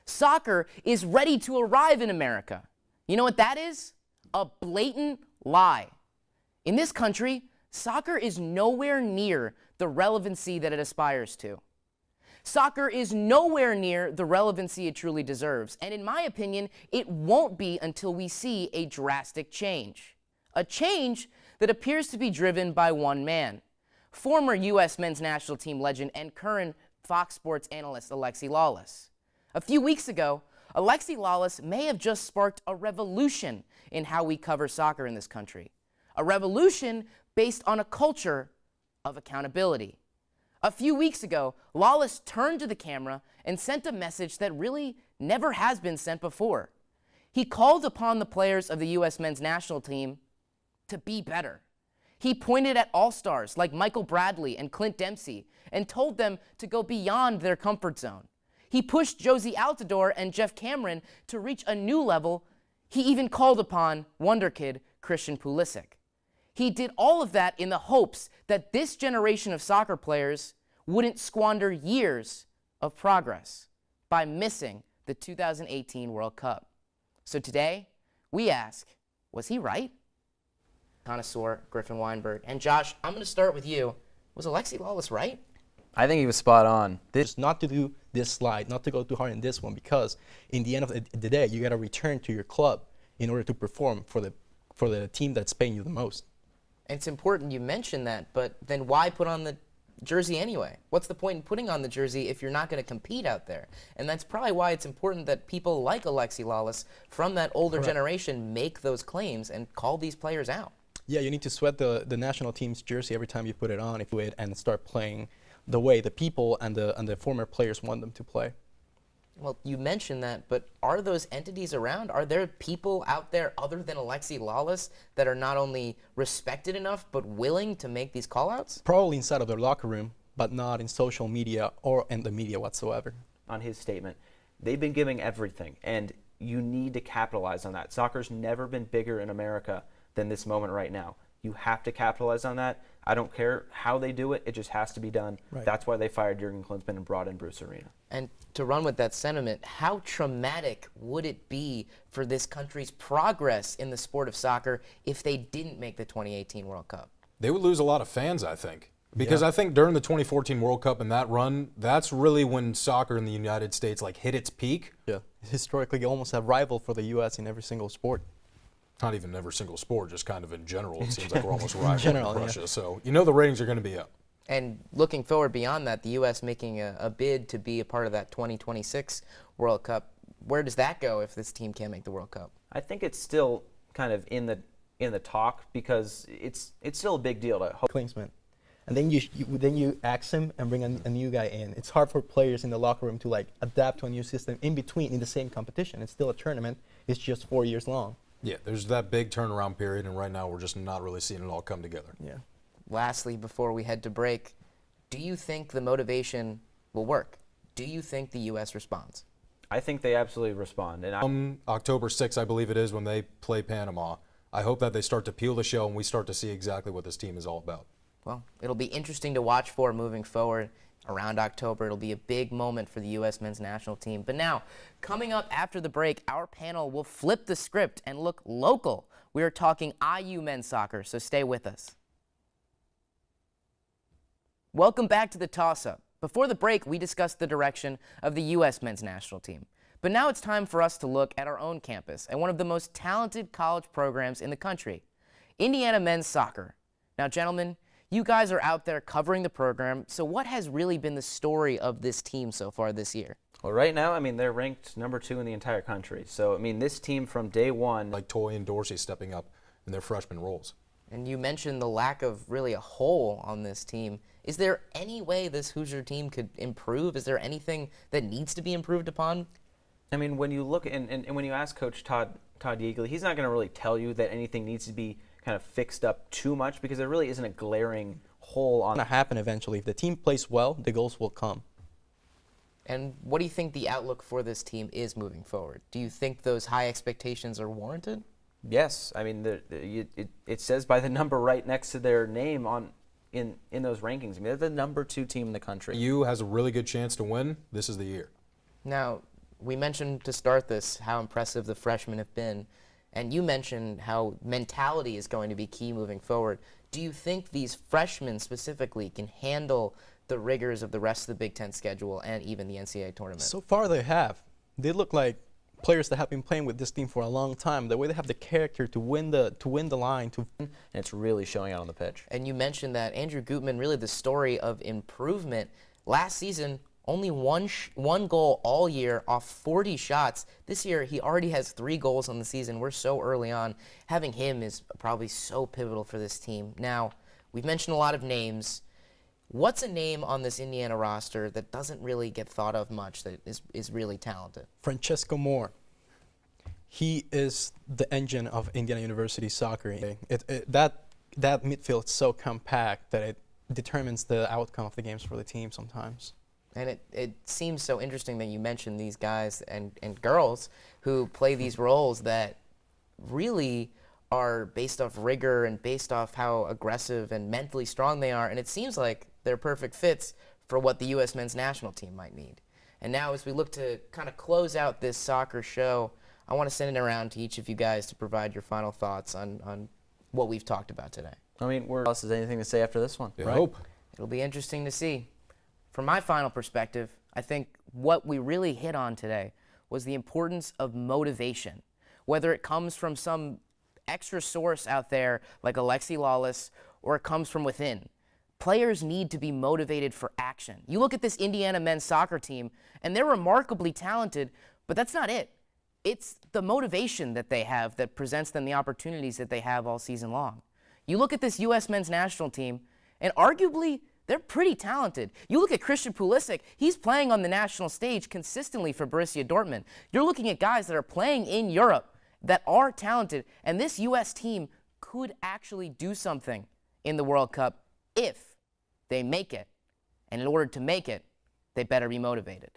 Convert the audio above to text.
Soccer is ready to arrive in America. You know what that is? A blatant lie. In this country, soccer is nowhere near the relevancy that it aspires to. Soccer is nowhere near the relevancy it truly deserves, and in my opinion, it won't be until we see a drastic change. A change that appears to be driven by one man, former U.S. men's national team legend and current Fox Sports analyst Alexi Lalas. A few weeks ago, Alexi Lalas may have just sparked a revolution in how we cover soccer in this country. A revolution based on a culture of accountability. A few weeks ago, Lalas turned to the camera and sent a message that really never has been sent before. He called upon the players of the U.S. men's national team to be better. He pointed at all-stars like Michael Bradley and Clint Dempsey and told them to go beyond their comfort zone. He pushed Josie Altidore and Jeff Cameron to reach a new level. He even called upon wonder kid Christian Pulisic. He did all of that in the hopes that this generation of soccer players wouldn't squander years of progress by missing the 2018 World Cup. So today, we ask, was he right? Connoisseur Griffin Weinberg. And Josh, I'm going to start with you. Was Alexi Lalas right? I think he was spot on. Just not to do this slide, not to go too hard in this one, because in the end of the day, you got to return to your club in order to perform for the team that's paying you the most. And it's important you mentioned that, but then why put on the jersey anyway? What's the point in putting on the jersey if you're not going to compete out there? And that's probably why it's important that people like Alexi Lalas from that older generation make those claims and call these players out. Yeah, you need to sweat the national team's jersey every time you put it on, if you would, and start playing the way the people and the former players want them to play. Well, you mentioned that, but are those entities around? Are there people out there other than Alexi Lalas that are not only respected enough, but willing to make these call-outs? Probably inside of their locker room, but not in social media or in the media whatsoever. On his statement, they've been giving everything, and you need to capitalize on that. Soccer's never been bigger in America than this moment right now. You have to capitalize on that. I don't care how they do it. It just has to be done. Right. That's why they fired Jurgen Klinsmann and brought in Bruce Arena. And to run with that sentiment, how traumatic would it be for this country's progress in the sport of soccer if they didn't make the 2018 World Cup? They would lose a lot of fans, I think. Because I think during the 2014 World Cup and that run, that's really when soccer in the United States hit its peak. Yeah. Historically, you almost have rival for the U.S. in every single sport. Not even every single sport, just kind of in general. It seems like we're almost rival general, with Russia. yeah. So you know the ratings are going to be up. And looking forward beyond that, the U.S. making a bid to be a part of that 2026 World Cup. Where does that go if this team can't make the World Cup? I think it's still kind of in the talk, because it's still a big deal to hope. Klinsmann. And then you axe him and bring a new guy in. It's hard for players in the locker room to adapt to a new system in the same competition. It's still a tournament. It's just 4 years long. Yeah, there's that big turnaround period, and right now we're just not really seeing it all come together. Yeah. Lastly, before we head to break, do you think the motivation will work? Do you think the U.S. responds? I think they absolutely respond. And October 6th, I believe it is, when they play Panama. I hope that they start to peel the shell and we start to see exactly what this team is all about. Well, it'll be interesting to watch for moving forward. Around October, it'll be a big moment for the U.S. men's national team. But now, coming up after the break, our panel will flip the script and look local. We are talking IU men's soccer, so stay with us. Welcome back to the Toss-Up. Before the break, we discussed the direction of the U.S. men's national team. But now it's time for us to look at our own campus and one of the most talented college programs in the country, Indiana men's soccer. Now, gentlemen, you guys are out there covering the program, so what has really been the story of this team so far this year? Well, right now, they're ranked number 2 in the entire country. So, this team from day one. Like Toy and Dorsey stepping up in their freshman roles. And you mentioned the lack of really a hole on this team. Is there any way this Hoosier team could improve? Is there anything that needs to be improved upon? When you look and when you ask Coach Todd Yeagley, he's not going to really tell you that anything needs to be kind of fixed up too much, because there really isn't a glaring hole on. It's going to happen eventually. If the team plays well, the goals will come. And what do you think the outlook for this team is moving forward? Do you think those high expectations are warranted? Yes. It says by the number right next to their name in those rankings. They're the number 2 team in the country. IU has a really good chance to win. This is the year. Now, we mentioned to start this how impressive the freshmen have been, and you mentioned how mentality is going to be key moving forward. Do you think these freshmen specifically can handle the rigors of the rest of the Big Ten schedule and even the NCAA tournament? So far, they have. They look like players that have been playing with this team for a long time. The way they have the character to win the line. And it's really showing out on the pitch. And you mentioned that Andrew Gutman, really the story of improvement. Last season, only one goal all year off 40 shots. This year, he already has 3 goals on the season. We're so early on. Having him is probably so pivotal for this team. Now, we've mentioned a lot of names. What's a name on this Indiana roster that doesn't really get thought of much, that is really talented? Francesco Moore. He is the engine of Indiana University soccer. That midfield is so compact that it determines the outcome of the games for the team sometimes. And it seems so interesting that you mentioned these guys and girls who play these roles that really are based off rigor and based off how aggressive and mentally strong they are. And it seems like they're perfect fits for what the U.S. men's national team might need. And now as we look to kind of close out this soccer show, I want to send it around to each of you guys to provide your final thoughts on what we've talked about today. I mean, what else is anything to say after this one? I Right. hope. It'll be interesting to see. From my final perspective, I think what we really hit on today was the importance of motivation, whether it comes from some extra source out there like Alexi Lawless or it comes from within. Players need to be motivated for action. You look at this Indiana men's soccer team, and they're remarkably talented, but that's not it. It's the motivation that they have that presents them the opportunities that they have all season long. You look at this U.S. men's national team, and arguably, they're pretty talented. You look at Christian Pulisic, he's playing on the national stage consistently for Borussia Dortmund. You're looking at guys that are playing in Europe that are talented, and this U.S. team could actually do something in the World Cup if they make it. And in order to make it, they better be motivated.